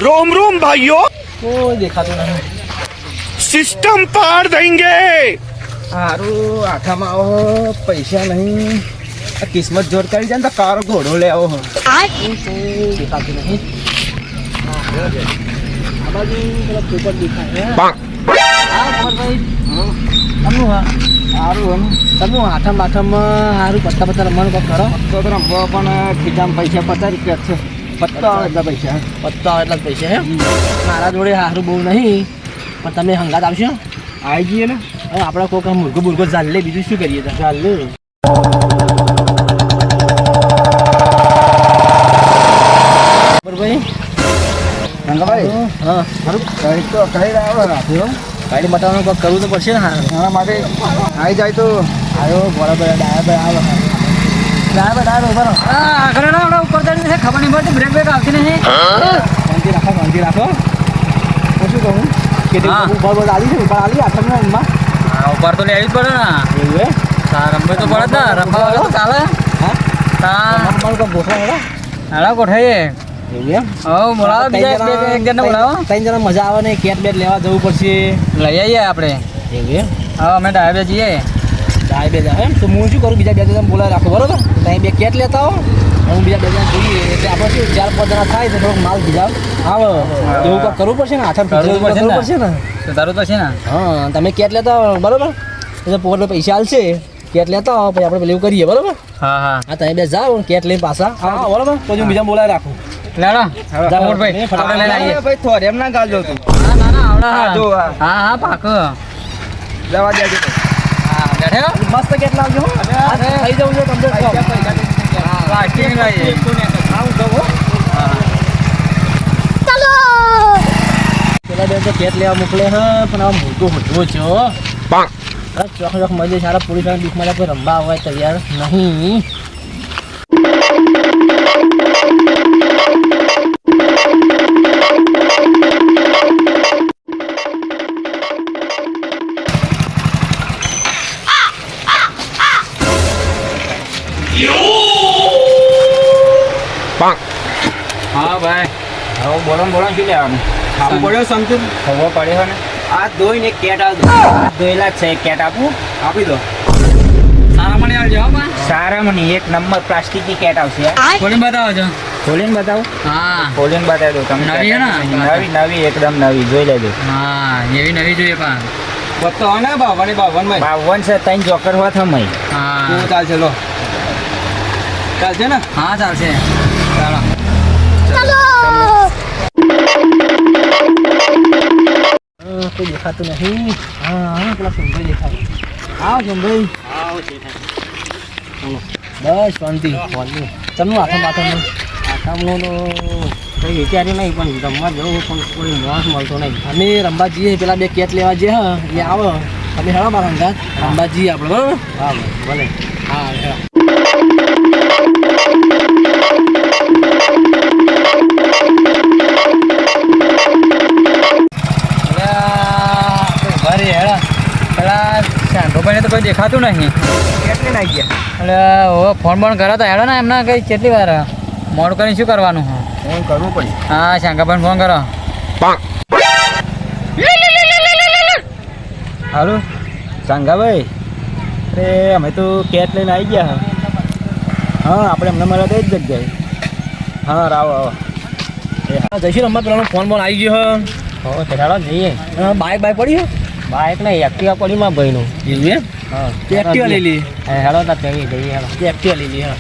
रोम रोम भाइयों, કોઈ દેખાતું નહીં. सिस्टम पार देंगे। હારું આખામાં આવો પૈસા નહીં. આ કિસ્મત જોર કરી જાય ને તો કારો ઘોડો લે આવો. કોઈ દેખાતું નહીં. આ બાજુ પેલા પેપર દેખાય. હા ભાઈ તમનું હા સારું તમે આઠમ બાઠમમાં સારું પત્તા પત્તા રમવાનું કંઈક કરો તો રમવા પણ ખીચામાં પૈસા 50 રૂપિયા છે. પત્તો આવે એટલા પૈસા પત્તો આવે એટલા જ પૈસા હે મારા જોડે સારું બહુ નહીં પણ તમે હંગાત આવશો આવી જઈએ ને હવે આપણે કોઈક મુર્ગો બુર્ગો ચાલ લે બીજું શું કરીએ ચાલ લે બરાબર ભાઈ રંગાભાઈ હા મારું ગાડી તો કહી રહ્યો રાખ્યો ગાડી મટાવવાનું કંઈક કરવું તો પડશે ને હા એના માટે આવી જાય તો આવ્યો બરાબર ડાયા આવે ડાયા ઉભા રહો હા ખરે ઉપર ચડી છે ખબર નહીં પડતી બ્રેક બ્રેક આવતી નહીં શાંતિ રાખો હું શું કહું કે ઉપર આલી છે ઉપર આલી આઠમના એમાં હા ઉપર તો લેવી જ પડે ને એવું હે તાર રમવે તો પડે ને રમવા વાળો તો ચાલે હા તાર મારું કંઈક ગોઠવા હાલા ગોઠાઈએ એવું એમ હવ બોલાવો બીજા એક જણને બોલાવો 3 જણા મજા આવે ને કેટ બેટ લેવા જવું પડશે લઈ આવીએ આપણે એવું એમ હવે અમે ડાયબે જઈએ ડાય બે જા એમ તો હું શું કરું બીજા 2 જણા બોલાવી રાખો બરોબર ત્યાં 2 કેટ લેતા આવો હું બીજા 2 જણા જોઈએ એટલે આપણે શું 4-5 જણા થાય તો થોડોક માલ બીજા આવે એવું કંઈક કરવું પડશે ને આઠમ કરવું પડશે ને તો તારું તો છે ને હા તમે કેટ લેતા આવો બરોબર એટલે પોતે પૈસા હાલશે કેટ લેતા આવો પછી આપણે પેલું કરીએ બરોબર હા હા હા તમે 2 જાઓ કેટ લઈને પાછા હા બરોબર પછી હું બીજા બોલાવી રાખું લેડો જાઓ ભાઈ ફટાફટ લઈને આવીએ ભાઈ થોડે એમ ના ગાલજો તું હા ના ના આવડા હા, જો આ. હા હા પાકો જવા દેજો હા બેઠો મસ્ત કેટ લાવજો હો અરે. થઈ જવું છે તમને પ્લાસ્ટિક લાવીએ હા હું કહું હો. પેલા 2 તો કેટ લેવા મોકલે હે પણ આ મોટો મોટો છે હો અરે ચોક ચોક મજે સારા પોલીસ વાળા બીક મળે કોઈ રમવા આવવા તૈયાર નહીં હા ભાઈ હવે બોલો શું લેવાનું ખાવું પડ્યો સમજુ ખબર પડે છે ને આ ધોઈને કેટ આ ધોયેલા જ છે કેટ આપું આપી દો સારા મળી આવજો હો બા સારામાં એક નંબર પ્લાસ્ટિકની કેટ આવશે ખોલીને બતાવો છો ખોલીને બતાવું હા ખોલીને બતાવી દો તમે નવી હે ને? નવી એકદમ નવી જોઈ લેજો હા એવી નવી જોઈએ પણ બતો ને બાવન છે 3 જોકર હોત હમઈ હા ચાલશે લો ચાલશે ને હા ચાલશે ચાલો કોઈ દેખાતું નહીં હા પેલા સોમભાઈ દેખાય આવો સોમભાઈ બસ શાંતિ તમને આઠમનું તો કંઈ વિચાર્યું નહીં પણ રમવા જવું પણ કોઈ માણસ મળતો નહીં અમે રમવા જઈએ પેલા 2 કેટ લેવા જઈએ હા એ આવો તમે હેળો મારા અંગાત રમવા જઈએ આપણે બરાબર હા ભલે હા હેળો ભરી હેડા પેલા શાંતોભાઈને તો કોઈ દેખાતું નહીં કેટલી નાખી ગયા એટલે હવે ફોન બોન કર્યો તો હેડો ને એમના કઈ કેટલી વાર મોડું કરીને શું કરવાનું ફોન કરવું પડે હા શાંકાભાઈને ફોન કરો હારું સંગાભાઈ અરે અમે તો કેટ લઈને આવી ગયા હા આપણે એમને મળ્યા તો જ જગ્યાએ હા આવો જઈશું રમવા પેલાનો ફોન બોન આવી ગયો હવે ચડાડો જઈએ બાઇક પડી હો બાઇક નહીં એક્ટિવા પડી માં ભાઈનું એવું એમ હા એક્ટિવા લઈ લી હેડો તા જઈએ હેડો એક્ટિવા લઈ લી હા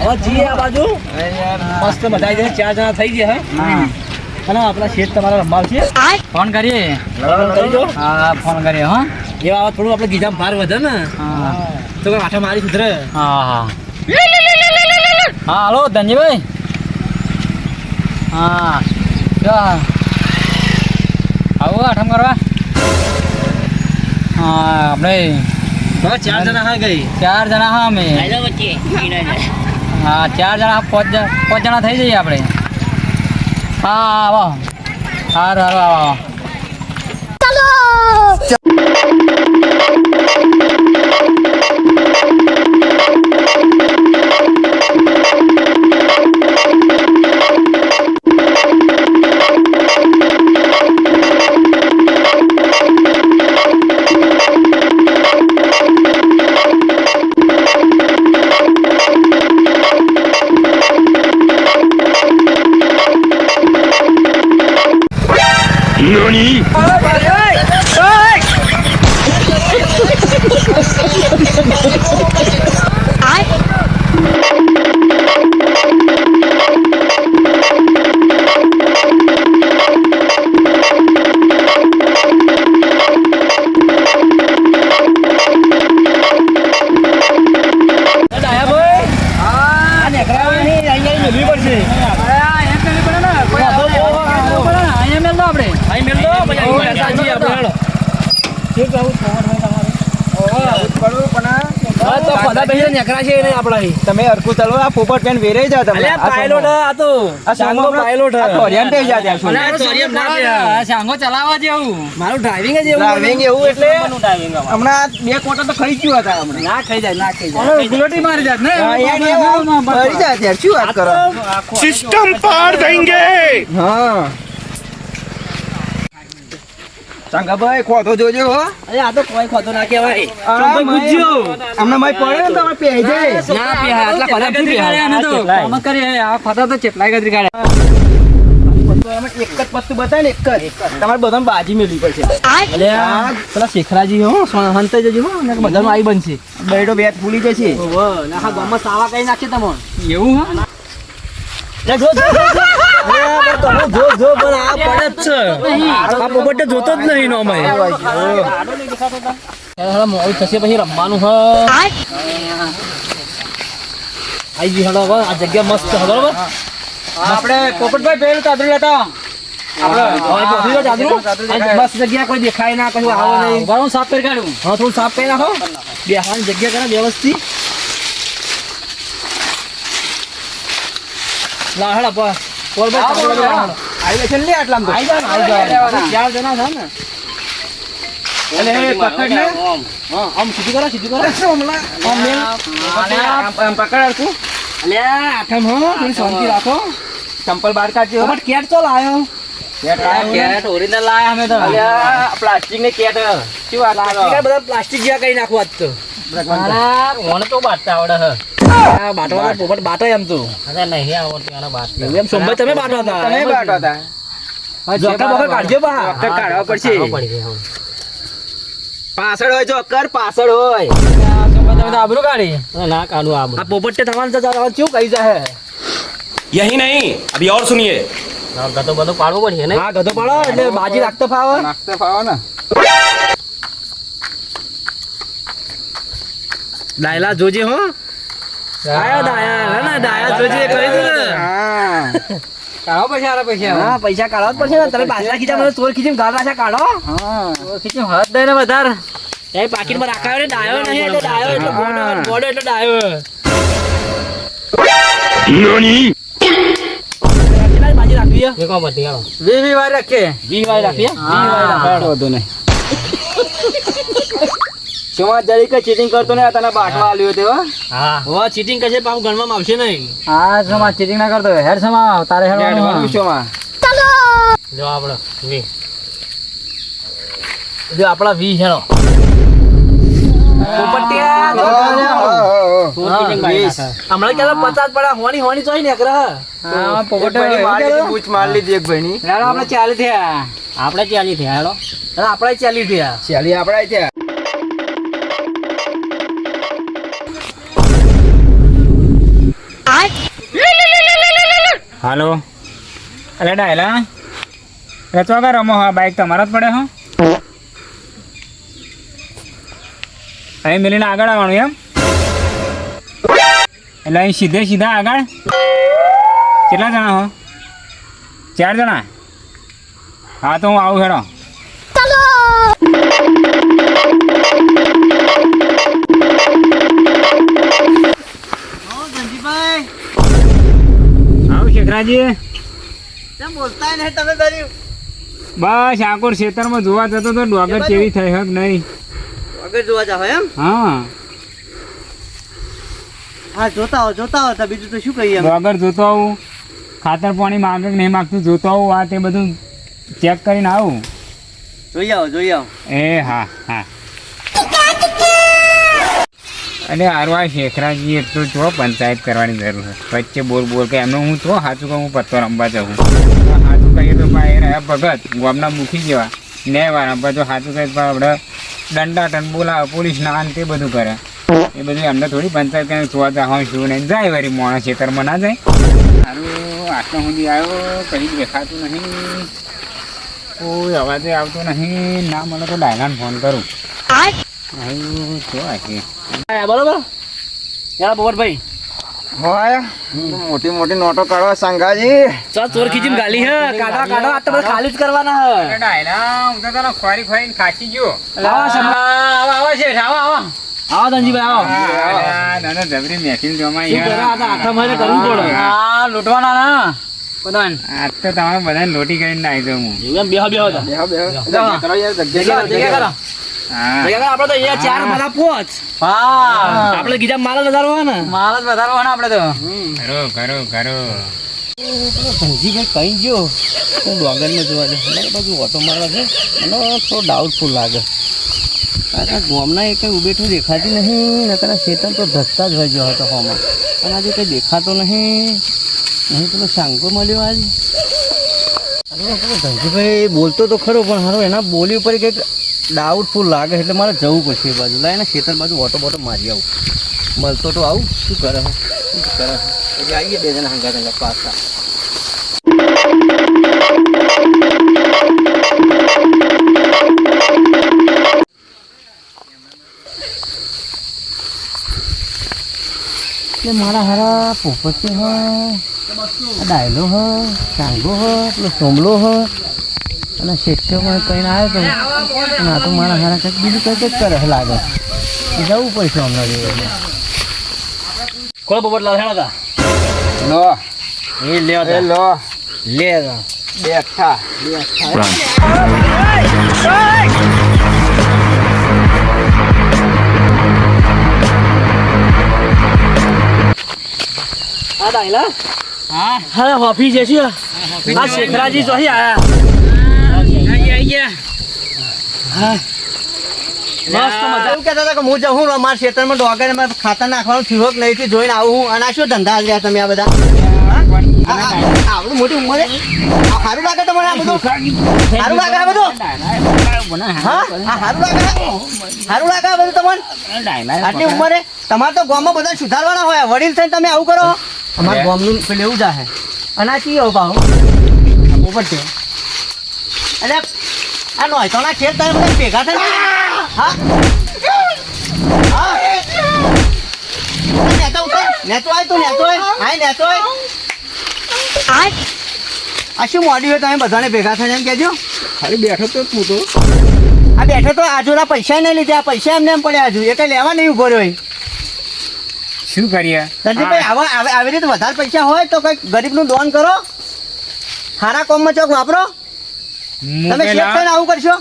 હવે જઈએ આ બાજુ મસ્ત મજા આવી જાય 4 જણા થઈ ગયા હા અને આપણા શેઠ તમારા રમવા છે ફોન કરીએ કરી દો હા ફોન કરીએ હા એવા આવા થોડું આપણે ગીજામાં ભાર વધે ને હા તો કે આઠા મારી સુધરે હા હા હાલો ધનજીભાઈ હા જો આવો આઠમ કરવા હા આપણે હવે 4 જણા હા ગઈ 4 જણા હા અમે હા 4 જણા 5 જણા થઈ જઈએ આપણે હા આવો સારું સારું આવો 何 તમે હરકું ચલો આ પોપટ પેન વેરાઈ જાવ તમે પાયલોટ શાંગો ચલાવવા જેવું મારું ડ્રાઇવિંગ જ એવું એટલે હમણાં 2 કોટા તો ખાઈ ગયું હતા હમણાં ના ખાઈ જાય ગુલોટી મારી જાત ને મરી જાય ત્યારે શું વાત કરો सिस्टम पार देंगे હા ચાંગાભાઈ ખોતો જોજો હો અરે આ તો કોઈ ખોતો ના કહેવાય અમને માઈ પડે ને તમે પહેઈ જાય ના પીયા આટલા ખોતા નથી પીયા અમે તો કામ કરી આ ખોતા તો ચેટલાય ગદરી કાઢે એક જ પત્તું બતાય ને એક જ તમારે બધાને બાજી મેળવી પડશે અલે આ પેલા શેખરાજી હો હંતે જજો હો ને બધાનું આઈ બનશે બેડો બેટ ફૂલી જશે ઓહો નાખા ગામમાં સાવા કઈ નાખશે તમોન એવું હો જો પણ આ પડે જ છે આ પોપટ જોતો જ નહીં નો અમે મોડું થશે પછી રમવાનું હ આઈ જી હડો આ જગ્યા મસ્ત છે બરોબર આપણે પોપટભાઈ પેલું ચાદરું લેતા આપણે ચાદરું મસ્ત જગ્યા કોઈ દેખાય ના કશું આવો નહીં બરાબર સાફ કરી કાઢું હા થોડું સાફ કરી નાખો બેસવાની જગ્યા કરે વ્યવસ્થિત લા હડા પર આવી છે લે આટલા તો આઈ જા 4 જણા છે ને એટલે પકડ ને હા આમ સીધી કરો આમ પકડ આરકું અલે આઠમ હો થોડી શાંતિ રાખો ચંપલ બહાર કાઢજો બટ કેટ તો લાયો કેટ ઓરિજિનલ લાયા અમે તો અલ્યા પ્લાસ્ટિક ને કેટ શું વાત કરો બધા પ્લાસ્ટિક જેવા કઈ નાખવા જ તો મારા કોણ તો બાટતા આવડે હ આ બાટવા પોપટ બાટો એમ તો અરે નહીં આવડતી આનો બાટતો એમ સોમભાઈ તમે બાટો હતા તમે બાટો હતા જોકા બોકા કાઢજો બા જોકા કાઢવા પડશે પાછળ હોય જોકર પાછળ હોય સોમભાઈ તમે તો આબરૂ કાઢી ના કાઢું આબરૂ આ પોપટ થવાનું તો શું કહી જાય यही नहीं अभी और सुनिए ગધો બધો પાડવો પડશે ને હા ગધો પાડો એટલે બાજી રાખતો ફાવે નાખતે ફાવો ને ડાયલા જોજે હો ડાયા જોજે કહી દે હા કાઢો પૈસા હા પૈસા કાઢવા જ પડશે ને તમે પાછલા ખીચા મને ચોર ખીચીને ગાળ રાખ્યા કાઢો હા ચોર ખીચી હદ દે ને વધારે એ પાકીટમાં રાખાયો ને ડાયો નહીં એટલે ડાયો એટલે બોડો એટલે ડાયો ननी કેટલા બાજી રાખવી છે એક વાર ઢીયાળો 20 વાર રાખીએ 20 વાર રાખીએ 20 વાર રાખો વધુ નહીં શોમાં જરી કે ચીટિંગ કરતો ને તને બાટવા આલ્યો તે હા હો ચીટિંગ કરશે પાછું ગણવામાં આવશે નહીં હા સમા ચીટિંગ ના કરતો હેડ સમા તારે હેડ શોમાં જો આપણો 20 જો આપણા 20 હેડો હમણાં કે 50 પડા હોની ચોઈ ને કરે હા પોપટ બૂચ માર લીધી એક ભાઈની આપણે 40 થયા આપણે 40 થયા હેડો આપણે 40 થયા ચાલી આપડા થયા હાલો અલે ડાયલા રચવા કા રમો હા બાઈક તમારા જ પડે હો અહીં મિલીને આગળ આવવાનું એમ એટલે અહીં સીધા આગળ કેટલા જણા હો 4 જણા હા તો હું આવું હેડો આવું શેખરાજી બોલતા નહીં તમે કર્યું બસ આકોર ખેતરમાં જોવા જતો તો ડોગર કેવી થઈ હક નહીં. આગળ જોવા જાવ એમ? હા હા જોતા હો તો બીજું તો શું કહીએ અમે? ડોગર જોતો આવું, ખાતર પાણી માંગે કે નહીં માગતું જોતો આવું, આ તે બધું ચેક કરીને આવું. જોઈ આવો. એ હા હા. અને હારવા શેખરાજી એક તો જો પંચાયત કરવાની જરૂર છે. વચ્ચે બોલ કે એમનો હું તો સાચું કહું, હું પત્તો રમવા જાઉં. સાચું કહીએ તો ભાઈ રહ્યા ભગત ગામના મુખી જેવા ન્યાયવાળા પણ જો સાચું કહે તો આપણે દંડાટન બોલાવે પોલીસના આન તે બધું કરે. એ બધું એમને થોડી પંચાયત કરીને જોવા જાવ શું નહીં જાય વળી મોણા ખેતરમાં ના જાય. સારું આટલા સુધી આવ્યો કંઈ દેખાતું નહીં, કોઈ અવાજે આવતો નહીં. ના મને તો ડાયલાને ફોન કરું. શું આખી બરોબર યાર પોપટભાઈ હોય મોટી મોટી નોટો કાઢવા સંગાજી. ચાલ ચોર ખીચીને ગાલી હે કાઢો આ તો બધા ખાલી જ કરવાના હે. ડાયલા હું તો તારો ખોરીને ખાચી ગયો. આવો શેઠ આવો ધનજીભાઈ આવો. દાદા જબરી મેચિંગ જમાઈ શું કરે? આ તો આખા મારે કરવું પડે. લૂંટવાના ના બધાને. આજ તો તમારે બધાને લોટી કરીને નાખી દઉં હું. એવું બેહો બેહો જગ્યા કરો યાર, જગ્યા કરો. હા આપડે તો એ ચાર બધા પોચ. આપડે ગીજા માલ જ વધારવા ને આપડે તો. કરો ધનજીભાઈ કઈ ગયો હું ડોંગરમાં જોવા જાય મારી બાજુ ઓટો મારવા છે અને થોડો ડાઉટફુલ લાગે. આ ગામના એ કંઈ ઉભેઠું દેખાતી નહીં, નકરના શેતન તો ધસતા જ હોય ગયો હતો હોમાં, અને આજે કંઈ દેખાતો નહીં પેલો શાંકો મળ્યો આજે. અરે ધનજીભાઈ બોલતો તો ખરો પણ હારો એના બોલી ઉપર કંઈક ડાઉટફુલ લાગે એટલે મારે જવું પડશે એ બાજુ. લાય ને ખેતર બાજુ ઓટો બોટો મારી આવું, મળતો તો આવું. શું કરે એટલે આવીએ બે જણા હંગા પાછા. મારા હારા પોપટી હ, ડાયલો હ, સાંગો હ, પેલો સોમલો હ અને શેઠિયો પણ કહીને આવ્યો તો ના તો મારા હારા કંઈક બીજું કંઈક કરે લાગે. જવું પડશે હમણાં જોડે. કોણ પોપટ લાવ હેડા લો એ લે લો લે બેઠા આ ડાયલા હા હોફી જે છે આ શેખરાજી તો અહીં આયા. મસ્ત મજા. એવું કહેતા હતા કે હું જઉં અમારા ખેતરમાં ડોગર ખાતર નાખવાનું થયું કે નહીં જોઈને આવું. અને આ શું ધંધા રહ્યા તમે આ બધા? આવડું મોટી ઉંમરે સારું લાગે તમારે આ બધું? સારું લાગે આ બધું? હા સારું લાગે આ બધું તમને આટલી ઉંમરે? તમારે તો ગામમાં બધા સુધારવાના હોય, વડીલ થઈને તમે આવું કરો. અમારા ગામનું પેલું એવું જાહે. અને આ ચી ભાવ પોપટ છે એટલે આ નોય તો ના ખેત તારે બધા ભેગા થાય. હા નેતો આય તું નેતો આય. આ શું મોડી હોય તમે બધાને ભેગા થાય એમ કહેજો. ખાલી બેઠો તો તું તો આ બેઠો તો આજુના પૈસા નહીં લીધા, પૈસા એમને એમ પડ્યા હજુ એ કઈ લેવા નહીં ઉભો રહ્યો. શું કરીએ સંજયભાઈ આવી રીતે વધારે પૈસા હોય તો કંઈક ગરીબનું દાન કરો, સારા કામમાં ચોક વાપરો. તમે શેઠ થઈને આવું કરશો?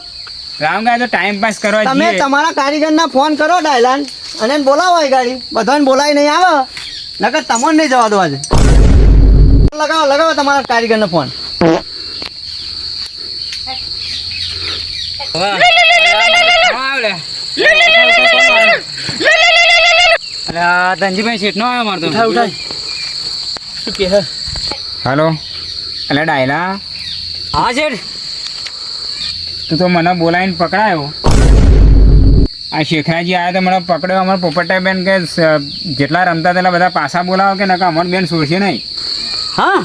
રામગા તો ટાઈમ પાસ કરવા તમે તમારા કારીગરના ફોન કરો ડાયલાન અને એને બોલાવો એ ગાડી. બધાને બોલાવી નહીં આવે નકર તમને નહીં જવા દો આજે. લગાવો તમારા કારીગરનો ફોન. ધનજીભાઈ શેઠ નો આવ્યો મારતો. ઉઠાય શું કે? હાલો એટલે ડાયલા હા શેઠ. તું તો મને બોલાવીને પકડાયો. આ શેખરાજી આવ્યા તો મને પકડ્યો. અમારા પોપટા બેન કે જેટલા રમતા તેટલા બધા પાછા બોલાવો કે નકા અમારી બેન છોડશે નહીં. હા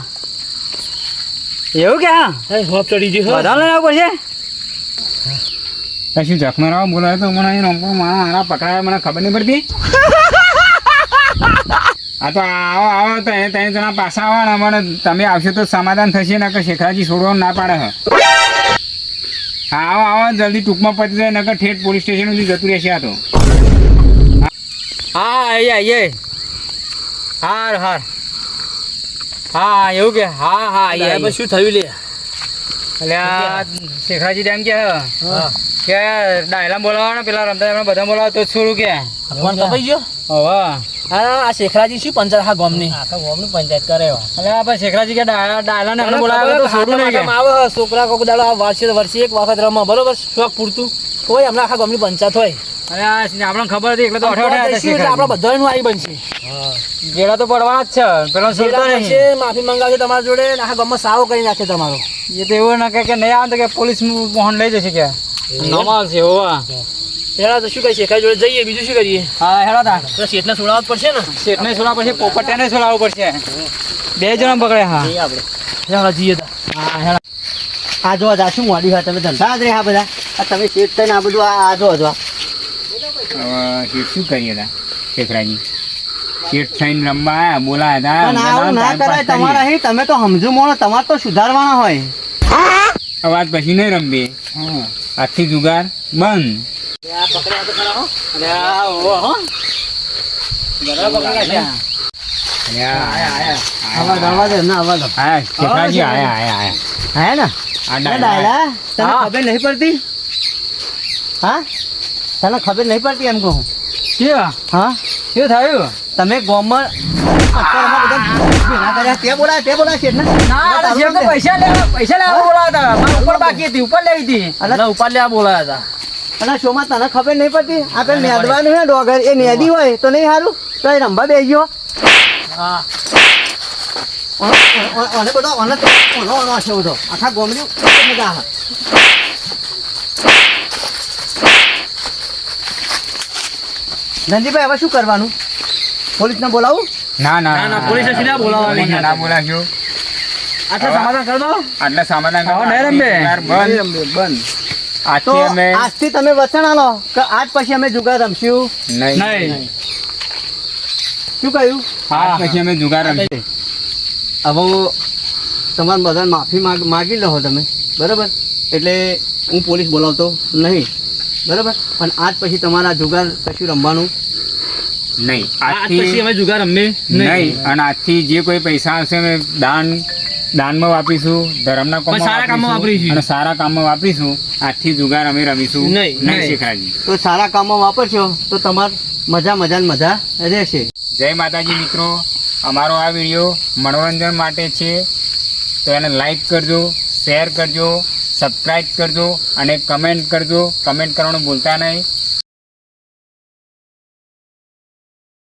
એવું કે? હા હોપ ચડી ગઈ બધા લઈને આવવું પડશે. કશું જખનો રાવ બોલાવે તો મને મારા પકડાયા મને ખબર નહીં પડતી. આ તો આવો તો એ 3 જણા પાછા આવો ને અમારે તમે આવશો તો સમાધાન થશે ને કે શેખરાજી છોડવાનું ના પાડે. હા આવો જલ્દી ટૂંકમાં પતી જાય નકર ઠેઠ પોલીસ સ્ટેશન સુધી જતું રહેશે. આ તો હા આઈએ હાર હા એવું કે? હા આઈએ. શું થયું લે? એટલે આ શેખરાજી ડેમ કે કે ડાયલા બોલાવવાના પેલા રમતા એમને બધા બોલાવો તો છોડું કે કોણ કપાઈ ગયો હવે હા આ શેખરાજી શું પંચાયત આખા ગામની પંચાયત કરે એટલે આ ભાઈ શેખરાજી કે ડાયલા ને એમને બોલાવે તો છોડું નહીં કે આવે છોકરા કોક દાડો આ વર્ષે એક વખત રમો બરોબર શોખ પૂરતું હોય હમણાં આખા ગામની પંચાયત હોય અરે આ આપણને ખબર હતી એટલે તો આપડે બધાનું આવી બનશે જેડા તો પડવાના જ છે પેલો છોડતો નહીં માફી મંગાવશે તમારા જોડે ને આખા ગામમાં સાવો કરી નાખશે તમારો એ તો એવું ના કે નહીં આવે તો કે પોલીસ મોહન લઈ જશે કે નમાલ છે હોવા પેલા તો શું કહી શેખાઈ જોડે જઈએ બીજું શું કરીએ હા હેડો તા તો શેઠને છોડાવવું જ પડશે ને શેઠને છોડાવવા પડશે પોપટિયાને છોડાવવું પડશે બે જણા પકડે હા હેડા જઈએ તા હા હેડો આ જો આ શું મોડી હોય તમે ધંધા જ રે આ બધા આ તમે શેઠ થઈને આ બધું આ જો હવે શેઠ શું કરીએ તા શેખરાજી શેઠ થઈને રમવા આયા બોલાયા પણ આવું ના કરાય તમારા અહીં તમે તો સમજુ મોણો તમારે તો સુધારવાના હોય અવાજ પછી નહીં રમવી આજથી જુગાર બંધ અવાજ એમના અવાજ હા શેખરાજી આયા હે ને આ ડાયલા તને હા. ખબર નહીં પડતી હા તને ખબર નહીં પડતી એમ કહું હા શું થયું તમે ગોમર તે બોલાય શેઠને પૈસા લેવા બોલાવતા ઉપર બાકી હતી ઉપર લેવી હતી એટલે ઉપર લેવા બોલાયા હતા અને શોમાં તને ખબર નહીં પડતી આપણે નેદવાનું હે ડોગર એ નેદી હોય તો નહીં સારું તો એ રમવા બેસી ગયો હા ઓને બધો ઓને છે બધો આખા ગોમડી મજા આવે નંદીભાઈ હવે શું કરવાનું પોલીસને બોલાવું ના પોલીસે સીધા બોલાવવાની ના બોલાવ્યો આટલા સમાધાન કરી દો આટલા સામાન બંધ તો આજથી અમે આજથી તમે વચન આલો કે આજ પછી અમે જુગાર રમશું નહીં શું કહ્યું આજ પછી અમે જુગાર રમશું હવે તમારા બધાને માફી માગી લો તમે બરાબર એટલે હું પોલીસ બોલાવતો નહીં બરાબર પણ આજ પછી તમારા જુગાર કશું રમવાનું નહીં આજ પછી અમે જુગાર રમીએ નહીં અને આજથી જે કોઈ પૈસા હશે અમે દાનમાં વાપરીશું ધર્મના પણ સારા કામમાં વાપરીશું. અને સારા કામમાં વાપરીશું આજથી જુગાર અમે રમીશું નહીં. શેખરાજી તો સારા કામમાં વાપરશો તો તમારે મજા રહેશે જય માતાજી મિત્રો અમારો આ વિડીયો મનોરંજન માટે છે તો એને લાઈક કરજો શેર કરજો સબસ્ક્રાઈબ કરજો અને કમેન્ટ કરજો કમેન્ટ કરવાનું ભૂલતા નહીં